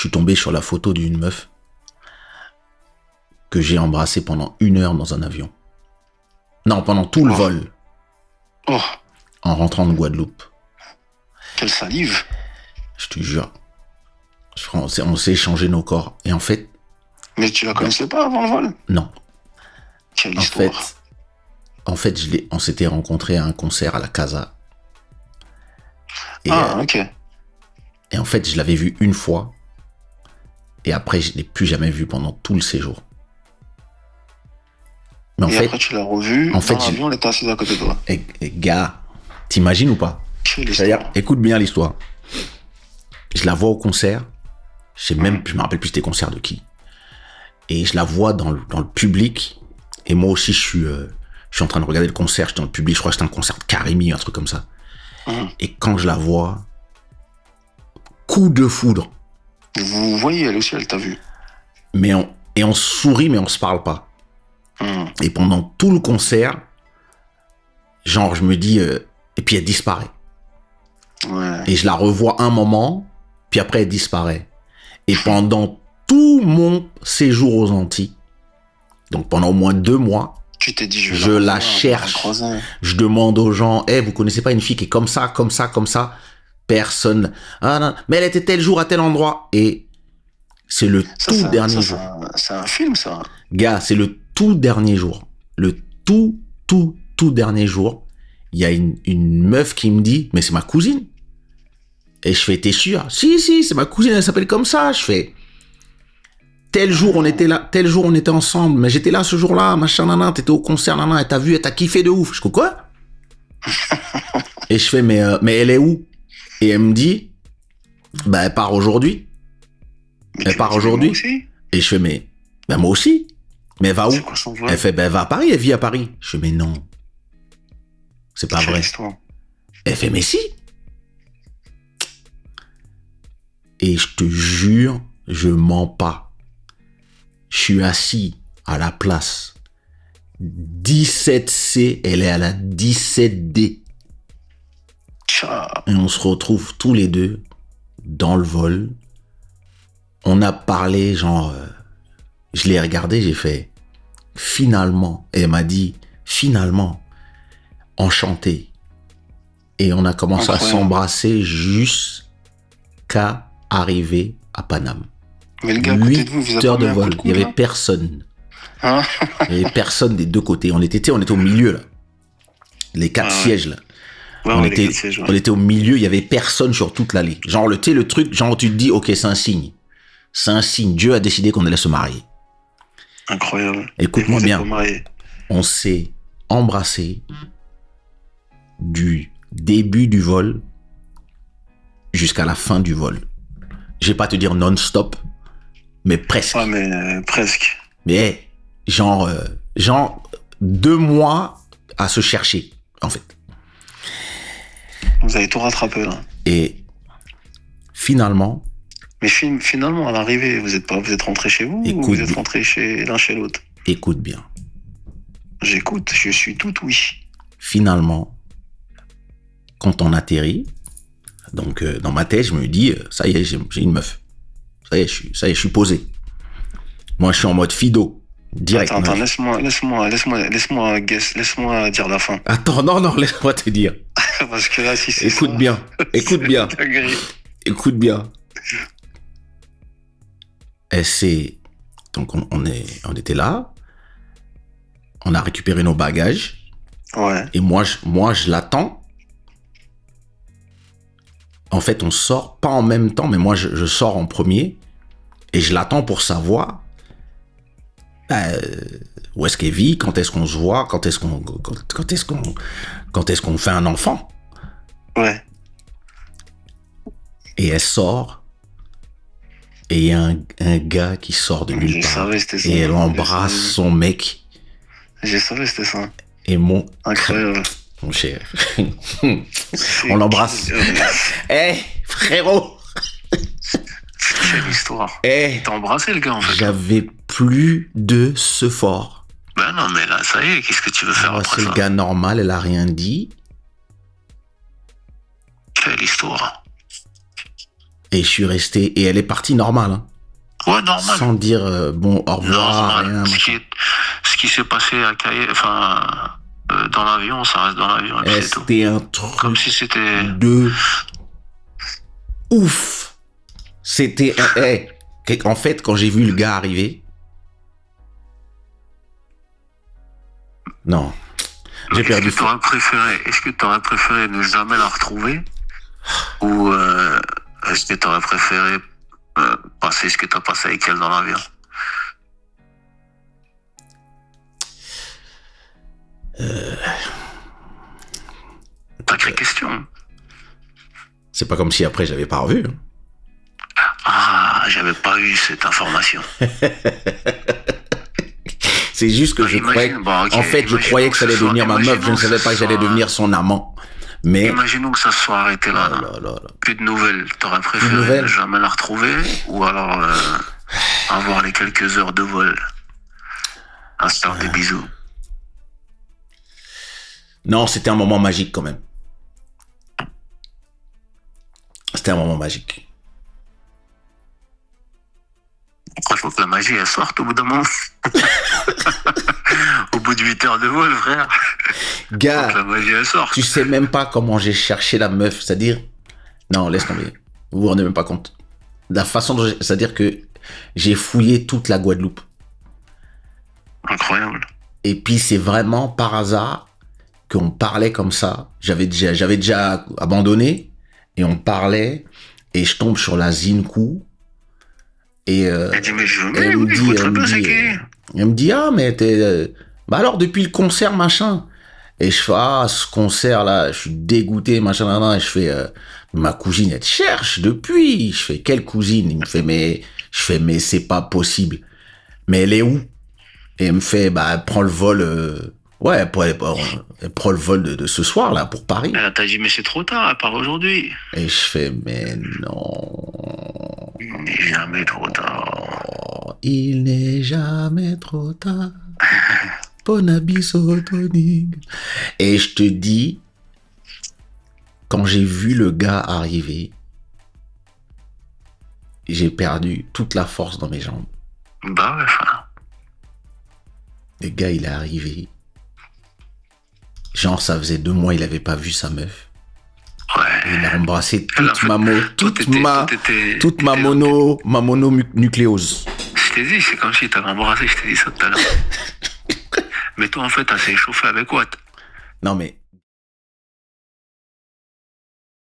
suis tombé sur la photo d'une meuf que j'ai embrassée pendant 1 heure dans un avion. Non, pendant tout le vol. Oh, En rentrant de Guadeloupe. quelle salive. Je te jure. On s'est échangé nos corps. Et en fait... Mais tu la connaissais pas avant le vol? Non. Quelle histoire. En fait, on s'était rencontrés à un concert à la Casa. Et, ok. Et en fait, je l'avais vu une fois. Et après, je ne l'ai plus jamais vu pendant tout le séjour. Mais après, tu l'as revu. Dans l'avion, elle était assise à côté de toi. Et gars, t'imagines ou pas? C'est-à-dire, écoute bien l'histoire. Je la vois au concert. Je me rappelle plus c'était concert de qui. Et je la vois dans le public. Et moi aussi, je suis en train de regarder le concert. Je suis dans le public. Je crois que c'était un concert de Karimi, un truc comme ça. Et quand je la vois, coup de foudre. Vous voyez, elle aussi, elle t'a vu. Et on sourit, mais on se parle pas. Et pendant tout le concert, genre, je me dis... et puis elle disparaît. Ouais. Et je la revois un moment, puis après elle disparaît. Et pendant tout mon séjour aux Antilles, donc pendant au moins 2 mois, tu t'es dit, je la cherche. Je demande aux gens, vous connaissez pas une fille qui est comme ça, comme ça, comme ça? Personne. Ah non, mais elle était tel jour à tel endroit. Et c'est le tout dernier jour. C'est un film, ça. Gars, c'est le tout dernier jour. Le tout dernier jour. Il y a une meuf qui me dit, mais c'est ma cousine. Et je fais, t'es sûr? Si, c'est ma cousine, elle s'appelle comme ça. Je fais, tel jour on était là, tel jour on était ensemble, mais j'étais là ce jour-là, machin, nanan, t'étais au concert, nanan, elle t'a vu, elle t'a kiffé de ouf. Je fais, quoi? Et je fais, mais elle est où? Et elle me dit, elle part aujourd'hui. Elle part aujourd'hui. Et je fais, mais moi aussi. Mais elle va où? Elle fait, elle va à Paris, elle vit à Paris. Je fais, mais non. C'est pas vrai. Elle fait, mais si. Et je te jure, je mens pas. Je suis assis à la place 17C, elle est à la 17D. Et on se retrouve tous les deux dans le vol. On a parlé, genre... je l'ai regardé, j'ai fait... Finalement. Et elle m'a dit, finalement. Enchanté. Et on a commencé à s'embrasser jusqu'à arriver à Paname. Mais le gars, à côté de vous, vous 8 heures de vol. Il n'y avait personne. Hein? Il n'y avait personne des deux côtés. On était au milieu, là. Les 4 sièges, là. Ouais, on était au milieu, il n'y avait personne sur toute l'allée. Genre, le truc, genre, tu te dis, ok, c'est un signe. C'est un signe. Dieu a décidé qu'on allait se marier. Incroyable. Écoute-moi bien. On s'est embrassé du début du vol jusqu'à la fin du vol. Je vais pas te dire non-stop, mais presque. Ouais, mais presque. Mais genre 2 mois à se chercher, en fait. Vous avez tout rattrapé, là. Et finalement... Mais finalement, à l'arrivée, vous êtes rentrés chez vous ou vous êtes rentrés l'un chez l'autre? Écoute bien. J'écoute, je suis tout oui. Finalement, quand on atterrit, donc dans ma tête, je me dis, ça y est, j'ai une meuf. Ça y est, je suis posé. Moi, je suis en mode fido. Direct. Attends, laisse-moi dire la fin. Attends, non, laisse-moi te dire. Parce que là, si c'est Écoute ça, bien. Donc, on était là. On a récupéré nos bagages. Ouais. Et moi, je l'attends. En fait, on sort pas en même temps, mais moi, je sors en premier. Et je l'attends pour savoir où est-ce qu'elle vit, quand est-ce qu'on se voit, quand est-ce qu'on fait un enfant. Ouais. Et elle sort. Et il y a un gars qui sort de nulle part. Et elle embrasse son mec. J'ai savais c'était ça. Et incroyable. Mon cher. On l'embrasse. Frérot. Quelle histoire. T'as embrassé le gars, en fait. J'avais plus de ce fort. Ben non, mais là, ça y est, qu'est-ce que tu veux faire après ça? C'est le gars normal, elle a rien dit. Quelle histoire. Et je suis resté, et elle est partie normale, hein. Ouais, normal. Sans dire bon, au revoir, Normal. rien. Ce qui s'est passé à Caille, dans l'avion, ça reste dans l'avion, et puis c'est tout. C'était un truc Comme si c'était... de ouf. C'était en fait, quand j'ai vu le gars arriver, non, j'ai perdu. Est-ce que t'aurais préféré ne jamais la retrouver, ou est-ce que t'aurais préféré passer ce que t'as passé avec elle dans l'avion? Sacrée question. C'est pas comme si après je l'avais pas revu. Ah, j'avais pas eu cette information. C'est juste que je croyais. En fait, je croyais que ça allait devenir ma meuf. Je ne savais pas que j'allais devenir son amant. Mais. Imaginons que ça se soit arrêté là. Plus de nouvelles. T'aurais préféré ne jamais la retrouver, ou alors avoir les quelques heures de vol à se faire des bisous? Non, c'était un moment magique quand même. C'était un moment magique. Après, il faut que la magie, elle sorte au bout d'un moment. Au bout de 8 heures de vol, frère. Gars, la magie, elle sorte. Tu sais même pas comment j'ai cherché la meuf. C'est-à-dire... Non, laisse tomber. Vous vous rendez même pas compte. La façon dont c'est-à-dire que j'ai fouillé toute la Guadeloupe. Incroyable. Et puis, c'est vraiment par hasard qu'on parlait comme ça. J'avais déjà abandonné. Et on parlait. Et je tombe sur la Zinkou. Et elle dit, mais elle me dit, ah, mais t'es... bah alors, depuis le concert, machin. Et je fais, ah, ce concert-là, je suis dégoûté, machin, et je fais, ma cousine, elle te cherche depuis. Je fais, quelle cousine? Il me fait, mais c'est pas possible. Mais elle est où? Et elle me fait, bah, elle prend le vol, elle prend le vol de ce soir, là, pour Paris. Elle t'a dit, mais c'est trop tard, elle part aujourd'hui. Et je fais, mais non. Il n'est jamais trop tard. Il n'est jamais trop tard. Ponabisotonique. Et je te dis, quand j'ai vu le gars arriver, j'ai perdu toute la force dans mes jambes. Bah ouais, frère. Le gars, il est arrivé. Genre, ça faisait 2 mois, il avait pas vu sa meuf. Ouais. Il a embrassé toute ma mononucléose. Je t'ai dit, c'est comme si t'avais embrassé, je t'ai dit ça tout à l'heure. Mais toi, en fait, t'as s'est échauffé avec Watt. Non, mais